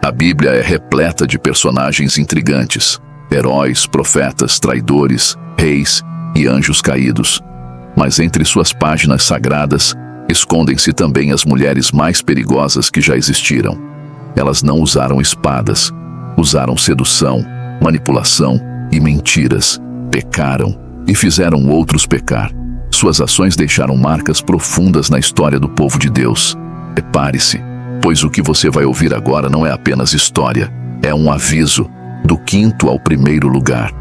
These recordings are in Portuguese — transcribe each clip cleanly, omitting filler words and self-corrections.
A Bíblia é repleta de personagens intrigantes, heróis, profetas, traidores, reis e anjos caídos. Mas entre suas páginas sagradas, escondem-se também as mulheres mais perigosas que já existiram. Elas não usaram espadas, usaram sedução, manipulação e mentiras, pecaram e fizeram outros pecar. Suas ações deixaram marcas profundas na história do povo de Deus. Prepare-se, pois o que você vai ouvir agora não é apenas história, é um aviso, do 5º ao 1º lugar.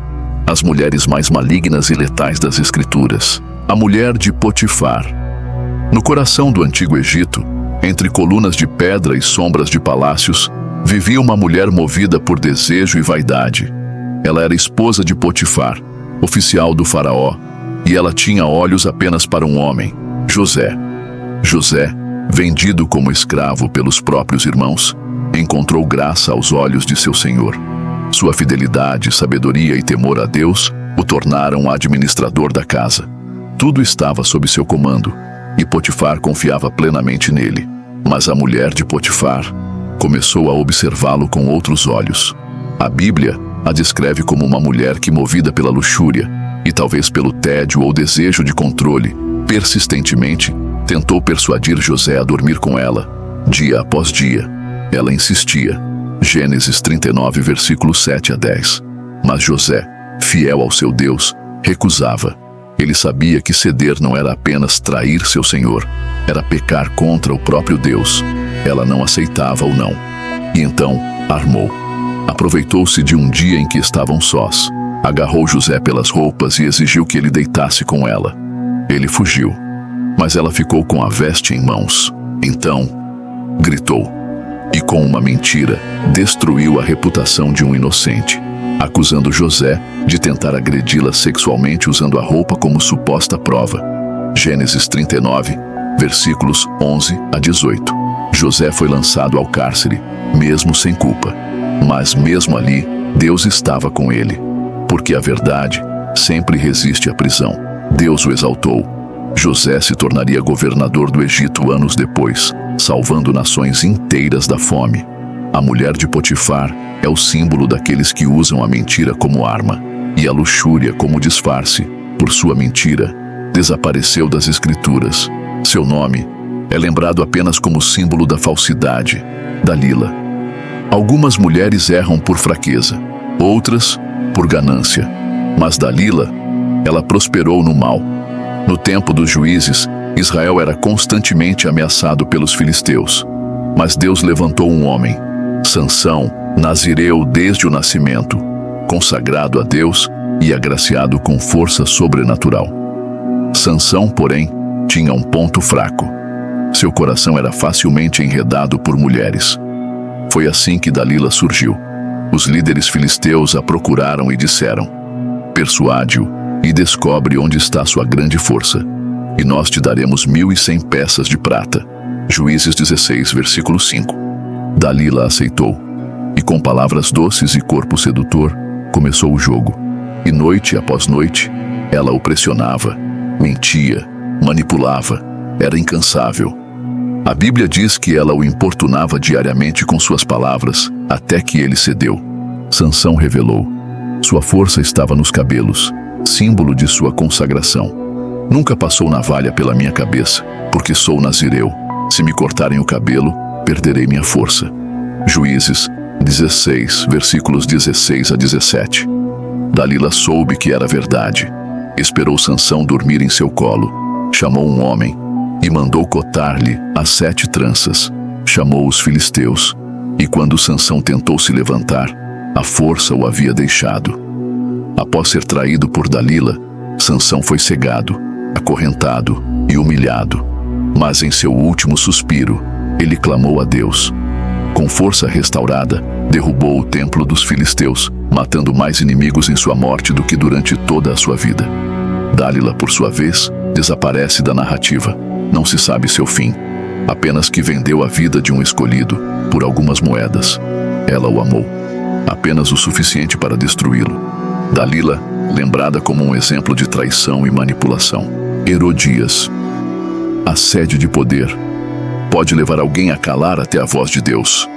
As mulheres mais malignas e letais das Escrituras. A mulher de Potifar. No coração do antigo Egito, entre colunas de pedra e sombras de palácios, vivia uma mulher movida por desejo e vaidade. Ela era esposa de Potifar, oficial do faraó, e ela tinha olhos apenas para um homem, José. José, vendido como escravo pelos próprios irmãos, encontrou graça aos olhos de seu senhor. Sua fidelidade, sabedoria e temor a Deus o tornaram administrador da casa. Tudo estava sob seu comando, e Potifar confiava plenamente nele. Mas a mulher de Potifar começou a observá-lo com outros olhos. A Bíblia a descreve como uma mulher que, movida pela luxúria, e talvez pelo tédio ou desejo de controle, persistentemente tentou persuadir José a dormir com ela. Dia após dia, ela insistia. Gênesis 39, versículos 7 a 10. Mas José, fiel ao seu Deus, recusava. Ele sabia que ceder não era apenas trair seu senhor, era pecar contra o próprio Deus. Ela não aceitava o não. E então, armou. Aproveitou-se de um dia em que estavam sós. Agarrou José pelas roupas e exigiu que ele deitasse com ela. Ele fugiu, mas ela ficou com a veste em mãos. Então, gritou, e com uma mentira, destruiu a reputação de um inocente, acusando José de tentar agredi-la sexualmente usando a roupa como suposta prova. Gênesis 39, versículos 11 a 18. José foi lançado ao cárcere, mesmo sem culpa. Mas mesmo ali, Deus estava com ele, porque a verdade sempre resiste à prisão. Deus o exaltou. José se tornaria governador do Egito anos depois, salvando nações inteiras da fome. A mulher de Potifar é o símbolo daqueles que usam a mentira como arma e a luxúria como disfarce. Por sua mentira, desapareceu das Escrituras. Seu nome é lembrado apenas como símbolo da falsidade, Dalila. Algumas mulheres erram por fraqueza, outras por ganância. Mas Dalila, ela prosperou no mal. No tempo dos juízes, Israel era constantemente ameaçado pelos filisteus. Mas Deus levantou um homem, Sansão, nazireu desde o nascimento, consagrado a Deus e agraciado com força sobrenatural. Sansão, porém, tinha um ponto fraco. Seu coração era facilmente enredado por mulheres. Foi assim que Dalila surgiu. Os líderes filisteus a procuraram e disseram: persuade-o e descobre onde está sua grande força, e nós te daremos 1.100 peças de prata. Juízes 16, versículo 5. Dalila aceitou, e com palavras doces e corpo sedutor, começou o jogo. E noite após noite, ela o pressionava, mentia, manipulava, era incansável. A Bíblia diz que ela o importunava diariamente com suas palavras, até que ele cedeu. Sansão revelou: sua força estava nos cabelos, símbolo de sua consagração. Nunca passou navalha pela minha cabeça, porque sou nazireu. Se me cortarem o cabelo, perderei minha força. Juízes 16, versículos 16 a 17. Dalila soube que era verdade. Esperou Sansão dormir em seu colo. Chamou um homem e mandou cotar-lhe as 7 tranças. Chamou os filisteus, e quando Sansão tentou se levantar, a força o havia deixado. Após ser traído por Dalila, Sansão foi cegado, acorrentado e humilhado. Mas em seu último suspiro, ele clamou a Deus. Com força restaurada, derrubou o templo dos filisteus, matando mais inimigos em sua morte do que durante toda a sua vida. Dalila, por sua vez, desaparece da narrativa. Não se sabe seu fim, apenas que vendeu a vida de um escolhido por algumas moedas. Ela o amou, apenas o suficiente para destruí-lo. Dalila, lembrada como um exemplo de traição e manipulação. Herodias. A sede de poder pode levar alguém a calar até a voz de Deus.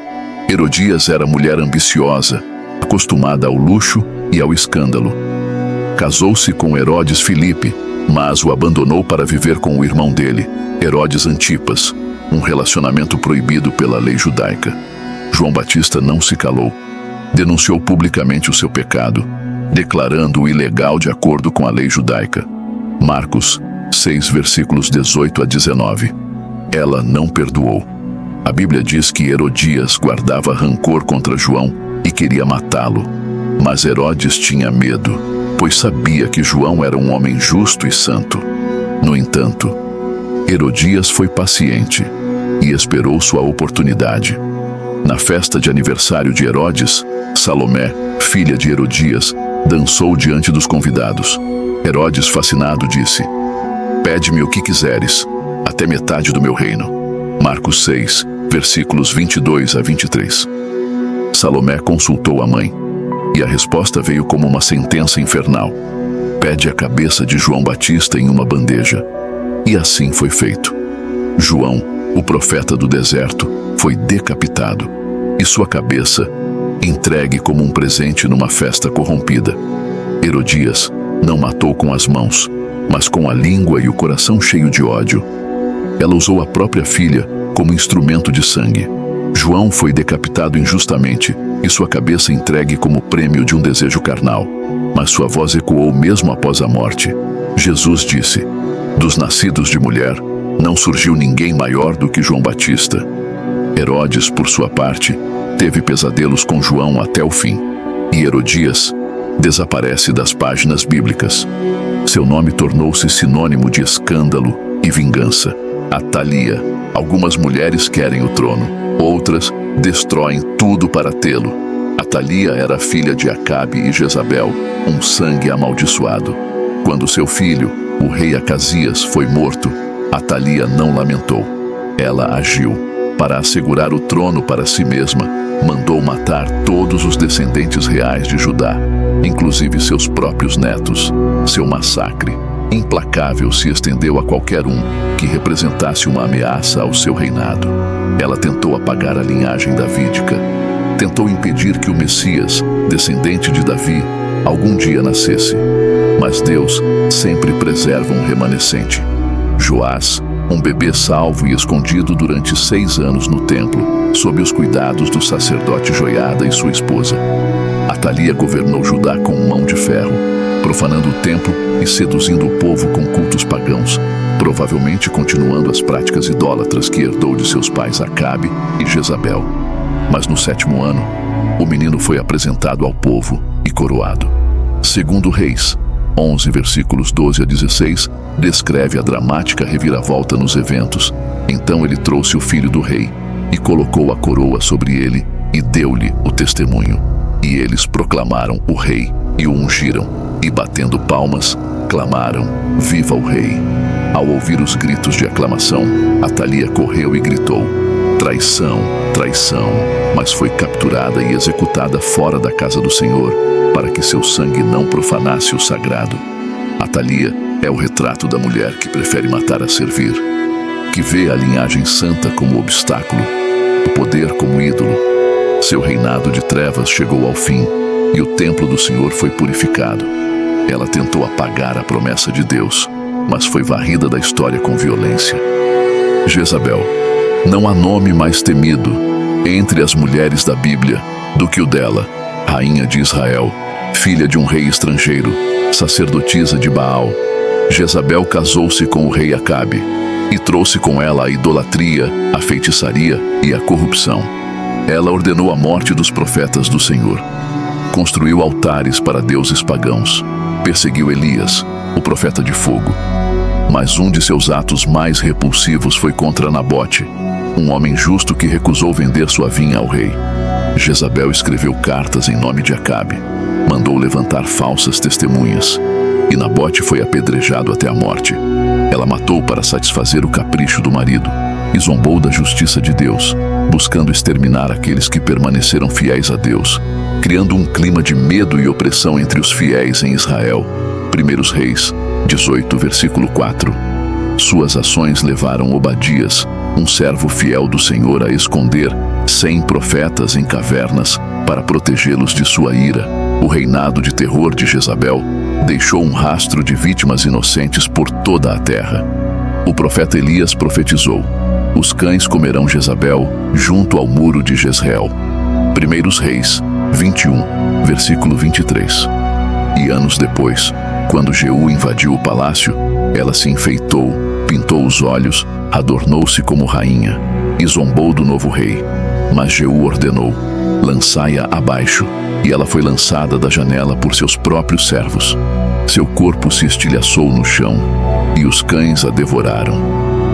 Herodias era mulher ambiciosa, acostumada ao luxo e ao escândalo. Casou-se com Herodes Filipe, mas o abandonou para viver com o irmão dele, Herodes Antipas, um relacionamento proibido pela lei judaica. João Batista não se calou. Denunciou publicamente o seu pecado, declarando-o ilegal de acordo com a lei judaica. Marcos 6, versículos 18 a 19. Ela não perdoou. A Bíblia diz que Herodias guardava rancor contra João e queria matá-lo. Mas Herodes tinha medo, pois sabia que João era um homem justo e santo. No entanto, Herodias foi paciente e esperou sua oportunidade. Na festa de aniversário de Herodes, Salomé, filha de Herodias, dançou diante dos convidados. Herodes, fascinado, disse: "Pede-me o que quiseres, até metade do meu reino." Marcos 6, versículos 22 a 23. Salomé consultou a mãe, e a resposta veio como uma sentença infernal: "Pede a cabeça de João Batista em uma bandeja." E assim foi feito. João, o profeta do deserto, foi decapitado, e sua cabeça entregue como um presente numa festa corrompida. Herodias não matou com as mãos, mas com a língua e o coração cheio de ódio. Ela usou a própria filha como instrumento de sangue. João foi decapitado injustamente e sua cabeça entregue como prêmio de um desejo carnal. Mas sua voz ecoou mesmo após a morte. Jesus disse: "Dos nascidos de mulher, não surgiu ninguém maior do que João Batista." Herodes, por sua parte, teve pesadelos com João até o fim. E Herodias desaparece das páginas bíblicas. Seu nome tornou-se sinônimo de escândalo e vingança. Atalia: algumas mulheres querem o trono, outras destroem tudo para tê-lo. Atalia era filha de Acabe e Jezabel, um sangue amaldiçoado. Quando seu filho, o rei Acasias, foi morto, Atalia não lamentou. Ela agiu. Para assegurar o trono para si mesma, mandou matar todos os descendentes reais de Judá, inclusive seus próprios netos. Seu massacre implacável se estendeu a qualquer um que representasse uma ameaça ao seu reinado. Ela tentou apagar a linhagem davídica, tentou impedir que o Messias, descendente de Davi, algum dia nascesse. Mas Deus sempre preserva um remanescente. Joás, um bebê salvo e escondido durante 6 anos no templo, sob os cuidados do sacerdote Joiada e sua esposa. Atalia governou Judá com mão de ferro, profanando o templo e seduzindo o povo com cultos pagãos, provavelmente continuando as práticas idólatras que herdou de seus pais Acabe e Jezabel. Mas no 7º ano, o menino foi apresentado ao povo e coroado. Segundo Reis 11, versículos 12 a 16, descreve a dramática reviravolta nos eventos. Então ele trouxe o filho do rei e colocou a coroa sobre ele e deu-lhe o testemunho. E eles proclamaram o rei e o ungiram, e batendo palmas, clamaram: "Viva o rei!" Ao ouvir os gritos de aclamação, Atalia correu e gritou: "Traição, traição!" Mas foi capturada e executada fora da casa do Senhor, para que seu sangue não profanasse o sagrado. Atalia é o retrato da mulher que prefere matar a servir, que vê a linhagem santa como obstáculo, o poder como ídolo. Seu reinado de trevas chegou ao fim e o templo do Senhor foi purificado. Ela tentou apagar a promessa de Deus, mas foi varrida da história com violência. Jezabel. Não há nome mais temido entre as mulheres da Bíblia do que o dela, rainha de Israel, filha de um rei estrangeiro, sacerdotisa de Baal. Jezabel casou-se com o rei Acabe e trouxe com ela a idolatria, a feitiçaria e a corrupção. Ela ordenou a morte dos profetas do Senhor. Construiu altares para deuses pagãos. Perseguiu Elias, o profeta de fogo. Mas um de seus atos mais repulsivos foi contra Nabote, um homem justo que recusou vender sua vinha ao rei. Jezabel escreveu cartas em nome de Acabe, mandou levantar falsas testemunhas, e Nabote foi apedrejado até a morte. Ela matou para satisfazer o capricho do marido e zombou da justiça de Deus, buscando exterminar aqueles que permaneceram fiéis a Deus, criando um clima de medo e opressão entre os fiéis em Israel. 1 Reis 18, versículo 4. Suas ações levaram Obadias, um servo fiel do Senhor, a esconder 100 profetas em cavernas para protegê-los de sua ira. O reinado de terror de Jezabel deixou um rastro de vítimas inocentes por toda a terra. O profeta Elias profetizou: os cães comerão Jezabel junto ao muro de Jezreel. 1 Reis 21, versículo 23. E anos depois, quando Jeú invadiu o palácio, ela se enfeitou, pintou os olhos, adornou-se como rainha e zombou do novo rei. Mas Jeú ordenou: lançai-a abaixo, e ela foi lançada da janela por seus próprios servos. Seu corpo se estilhaçou no chão, e os cães a devoraram.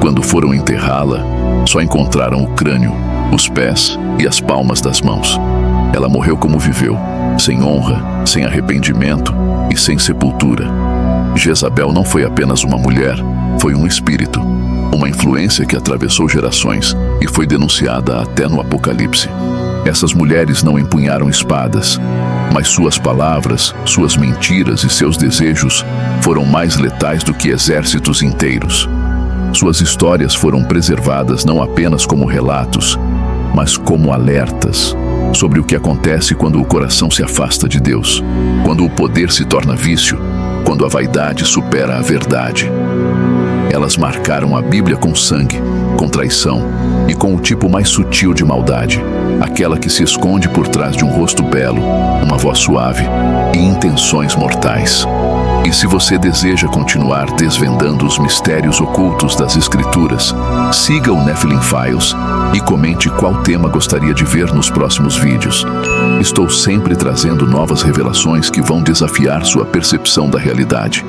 Quando foram enterrá-la, só encontraram o crânio, os pés e as palmas das mãos. Ela morreu como viveu, sem honra, sem arrependimento e sem sepultura. Jezabel não foi apenas uma mulher, foi um espírito, uma influência que atravessou gerações e foi denunciada até no Apocalipse. Essas mulheres não empunharam espadas, mas suas palavras, suas mentiras e seus desejos foram mais letais do que exércitos inteiros. Suas histórias foram preservadas não apenas como relatos, mas como alertas sobre o que acontece quando o coração se afasta de Deus, quando o poder se torna vício, quando a vaidade supera a verdade. Elas marcaram a Bíblia com sangue, com traição e com o tipo mais sutil de maldade, aquela que se esconde por trás de um rosto belo, uma voz suave e intenções mortais. E se você deseja continuar desvendando os mistérios ocultos das Escrituras, siga o Nephilim Files e comente qual tema gostaria de ver nos próximos vídeos. Estou sempre trazendo novas revelações que vão desafiar sua percepção da realidade.